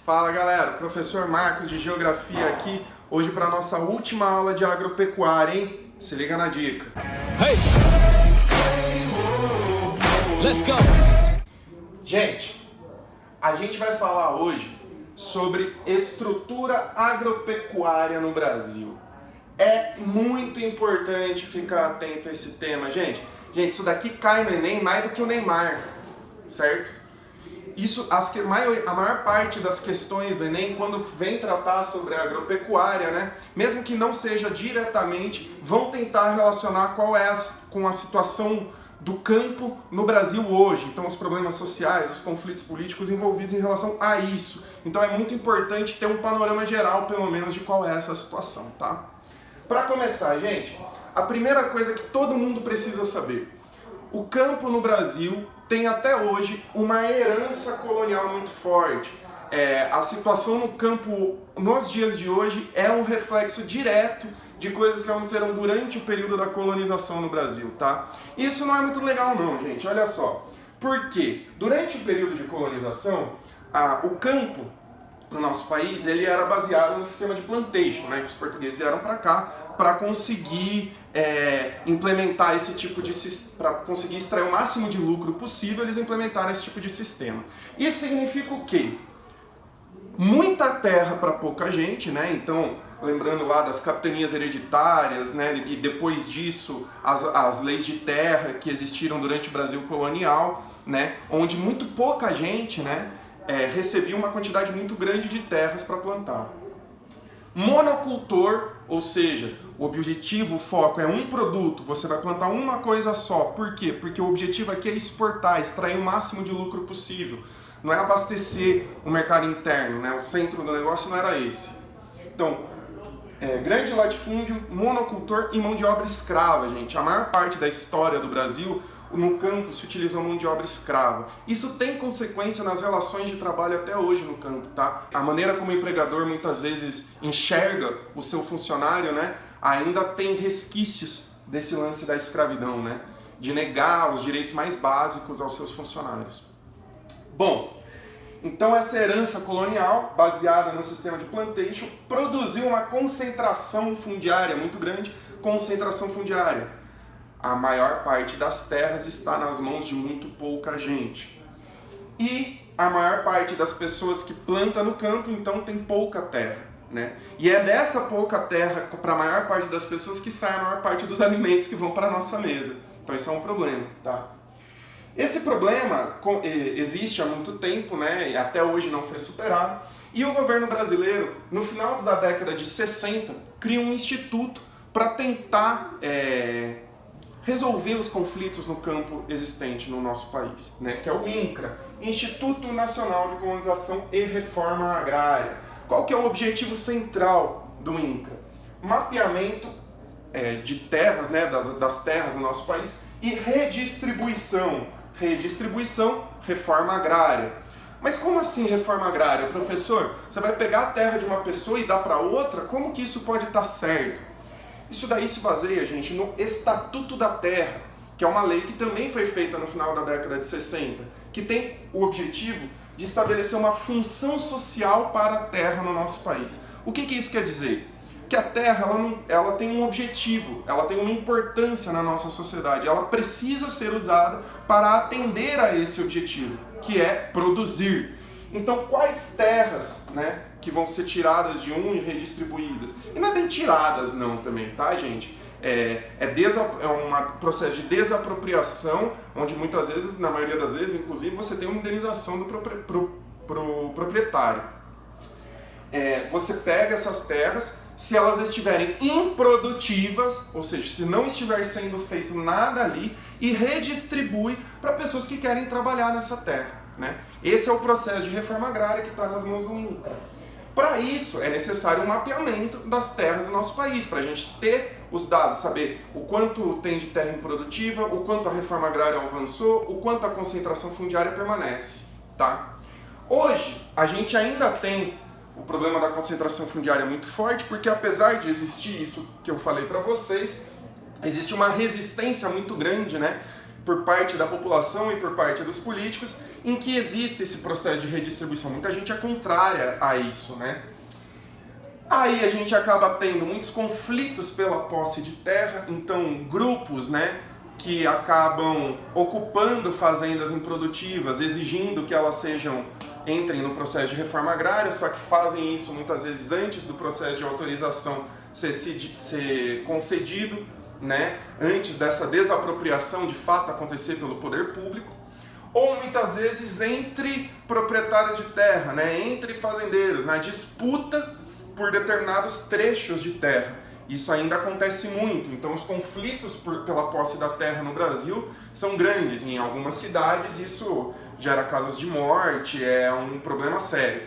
Fala galera, professor Marcos de Geografia aqui, hoje para nossa última aula de agropecuária, hein? Se liga na dica. Hey! Let's go! Gente, a gente vai falar hoje sobre estrutura agropecuária no Brasil. É muito importante ficar atento a esse tema, gente. Gente, isso daqui cai no Enem mais do que o Neymar, certo? A maior parte das questões do Enem, quando vem tratar sobre a agropecuária, né, mesmo que não seja diretamente, vão tentar relacionar com a situação do campo no Brasil hoje. Então, os problemas sociais, os conflitos políticos envolvidos em relação a isso. Então, é muito importante ter um panorama geral, pelo menos, de qual é essa situação, tá? Para começar, gente, a primeira coisa que todo mundo precisa saber: o campo no Brasil tem até hoje uma herança colonial muito forte. A situação no campo nos dias de hoje é um reflexo direto de coisas que aconteceram durante o período da colonização no Brasil, tá? Isso não é muito legal não, gente, olha só. Por quê? Durante o período de colonização, o campo no nosso país, ele era baseado no sistema de plantation, né? Que os portugueses vieram para cá para conseguir implementar esse tipo de para conseguir extrair o máximo de lucro possível, eles implementaram esse tipo de sistema. Isso significa o quê? Muita terra para pouca gente, né? Então, lembrando lá das capitanias hereditárias, né? E depois disso as leis de terra que existiram durante o Brasil colonial, né? Onde muito pouca gente, né, recebia uma quantidade muito grande de terras para plantar. Monocultor, ou seja, o objetivo, o foco é um produto, você vai plantar uma coisa só. Por quê? Porque o objetivo aqui é exportar, extrair o máximo de lucro possível. Não é abastecer o mercado interno, né? O centro do negócio não era esse. Então, grande latifúndio, monocultor e mão de obra escrava, gente. A maior parte da história do Brasil, no campo, se utilizou mão de obra escrava. Isso tem consequência nas relações de trabalho até hoje no campo, tá? A maneira como o empregador muitas vezes enxerga o seu funcionário, né, ainda tem resquícios desse lance da escravidão, né? De negar os direitos mais básicos aos seus funcionários. Bom, então essa herança colonial, baseada no sistema de plantation, produziu uma concentração fundiária muito grande. Concentração fundiária: a maior parte das terras está nas mãos de muito pouca gente. E a maior parte das pessoas que plantam no campo, então, tem pouca terra, né? E é dessa pouca terra, para a maior parte das pessoas, que sai a maior parte dos alimentos que vão para a nossa mesa. Então isso é um problema, tá? Esse problema existe há muito tempo, né? E até hoje não foi superado. E o governo brasileiro, no final da década de 60, cria um instituto para tentar resolver os conflitos no campo existente no nosso país, né? Que é o INCRA, Instituto Nacional de Colonização e Reforma Agrária. Qual que é o objetivo central do INCRA? Mapeamento de terras, né? das terras no nosso país, e redistribuição. Redistribuição, reforma agrária. Mas como assim reforma agrária? Professor, você vai pegar a terra de uma pessoa e dar para outra? Como que isso pode estar certo? Isso daí se baseia, gente, no Estatuto da Terra, que é uma lei que também foi feita no final da década de 60, que tem o objetivo de estabelecer uma função social para a terra no nosso país. O que isso quer dizer? Que a terra ela tem um objetivo, ela tem uma importância na nossa sociedade, ela precisa ser usada para atender a esse objetivo, que é produzir. Então, quais terras, né, que vão ser tiradas de um e redistribuídas? E não é bem tiradas não também, tá, gente? É um processo de desapropriação, onde muitas vezes, na maioria das vezes, inclusive, você tem uma indenização pro proprietário. Você pega essas terras, se elas estiverem improdutivas, ou seja, se não estiver sendo feito nada ali, e redistribui para pessoas que querem trabalhar nessa terra, né? Esse é o processo de reforma agrária que está nas mãos do INCRA. Para isso, é necessário um mapeamento das terras do nosso país, para a gente ter os dados, saber o quanto tem de terra improdutiva, o quanto a reforma agrária avançou, o quanto a concentração fundiária permanece, tá? Hoje, a gente ainda tem o problema da concentração fundiária muito forte, porque apesar de existir isso que eu falei para vocês, existe uma resistência muito grande, né, por parte da população e por parte dos políticos, em que existe esse processo de redistribuição. Muita gente é contrária a isso, né? Aí a gente acaba tendo muitos conflitos pela posse de terra, então grupos, né, que acabam ocupando fazendas improdutivas, exigindo que elas entrem no processo de reforma agrária, só que fazem isso muitas vezes antes do processo de autorização ser concedido, né, antes dessa desapropriação de fato acontecer pelo poder público, ou muitas vezes entre proprietários de terra, né, entre fazendeiros, na disputa por determinados trechos de terra. Isso ainda acontece muito, então os conflitos pela posse da terra no Brasil são grandes. Em algumas cidades isso gera casos de morte, é um problema sério.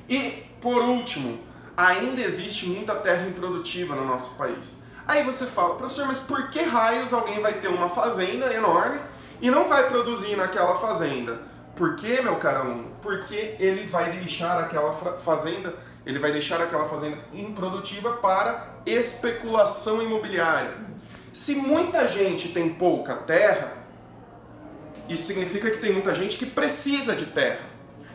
E, por último, ainda existe muita terra improdutiva no nosso país. Aí você fala, professor, mas por que raios alguém vai ter uma fazenda enorme e não vai produzir naquela fazenda? Por que, meu caro aluno? Porque ele vai deixar aquela fazenda improdutiva para especulação imobiliária. Se muita gente tem pouca terra, isso significa que tem muita gente que precisa de terra.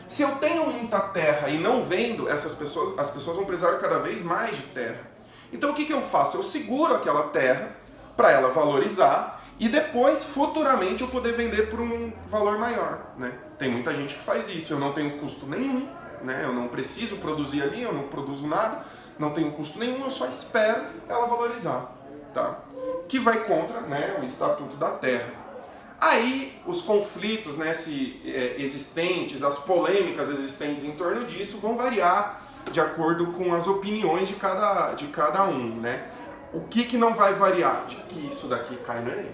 Se eu tenho muita terra e não vendo, as pessoas vão precisar cada vez mais de terra. Então o que eu faço? Eu seguro aquela terra para ela valorizar e depois, futuramente, eu poder vender por um valor maior, né? Tem muita gente que faz isso, eu não tenho custo nenhum, né? Eu não preciso produzir ali, eu não produzo nada, não tenho custo nenhum, eu só espero ela valorizar, tá? Que vai contra, né, o Estatuto da Terra. Aí os conflitos, né, existentes, as polêmicas existentes em torno disso vão variar de acordo com as opiniões de cada um, né? O que não vai variar? De que isso daqui cai no Enem.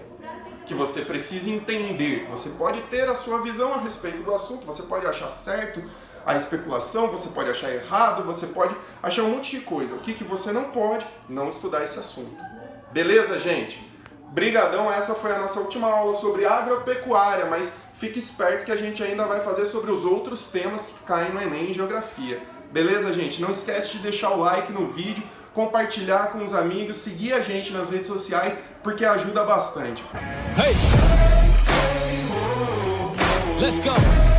Que você precisa entender. Você pode ter a sua visão a respeito do assunto, você pode achar certo a especulação, você pode achar errado, você pode achar um monte de coisa. O que você não pode? Não estudar esse assunto. Beleza, gente? Brigadão, essa foi a nossa última aula sobre agropecuária, mas fique esperto que a gente ainda vai fazer sobre os outros temas que caem no Enem em Geografia. Beleza, gente? Não esquece de deixar o like no vídeo, compartilhar com os amigos, seguir a gente nas redes sociais, porque ajuda bastante. Hey! Let's go!